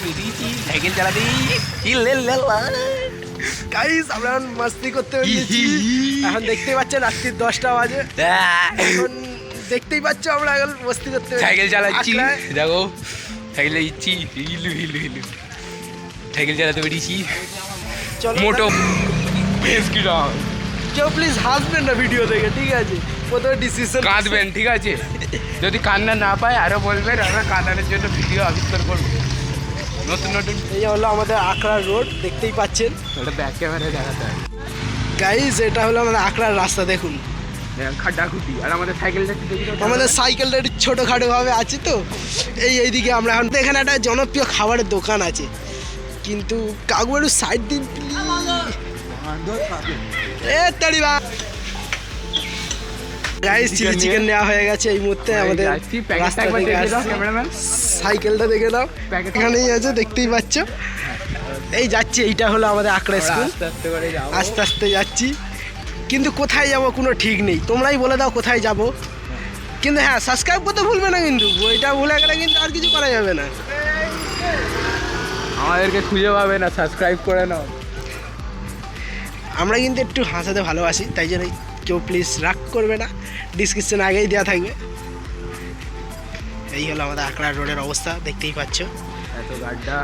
বেরিয়েছি সাইকেল চালাতে। গাইস আমরা এখন মস্তি করতে বেরিয়েছি। এখন দেখতেই পাচ্ছেন রাত্রি 10টা বাজে। এখন দেখতেই পাচ্ছ আমরা এখন মস্তি করতে সাইকেল চালাচ্ছি, আকড়ায়। দেখো সাইকেল চালাচ্ছি, হিলু হিলু হিলু সাইকেল চালাতে বেরিয়েছি। চলো মোটো বেশ কিরম কেউ প্লিজ হাসবেন না ভিডিও দেখে, ঠিক আছে? প্রথমে ডিসিশন কাঁদবেন, ঠিক আছে? যদি কান্না না পায় আরো বলবেন, আমরা কান্নার জন্য ভিডিও আবিষ্কার করবো নতুন নতুন। এই হলো আমাদের আখড়া রোড, দেখতেই পাচ্ছেন। ওটা ব্যাক ক্যামেরায় দেখাতে হয়। গাইস এটা হলো আমাদের আখড়ার রাস্তা, দেখুন। খাড্ডাখুটি আর আমাদের সাইকেলটা একটু দেখি তো। আমাদের সাইকেলটা একটু ছোটোখাটো ভাবে আছে তো এইদিকে আমরা এখন তো এখানে একটা জনপ্রিয় খাবারের দোকান আছে, কিন্তু কাকু একটু সাইড দিন গাইস। চিলি চিকেন নেওয়া হয়ে গেছে এই মুহূর্তে আমাদের রাস্তা থেকে আসছে। সাইকেলটা দেখে নাও, এখানেই আছে, দেখতেই পাচ্ছ। এই যাচ্ছি, এইটা হলো আমাদের আখড়া স্কুল। আস্তে আস্তে যাচ্ছি, কিন্তু কোথায় যাব কোনো ঠিক নেই। তোমরাই বলে দাও কোথায় যাব। কিন্তু হ্যাঁ, সাবস্ক্রাইব করতে ভুলবে না কিন্তু, বইটা ভুলে গেলে কিন্তু আর কিছু করা যাবে না। আমাদেরকে খুঁজে পাবে না, সাবস্ক্রাইব করে নাও। আমরা কিন্তু একটু হাসাতে ভালোবাসি, তাই জন্য কেউ প্লিজ রাগ করবে না, ডিসক্রিপশন আগেই দেওয়া থাকবে। এই হলো আমাদের আখড়া রোডের অবস্থা, দেখতেই পাচ্ছ। এত গাড্ডা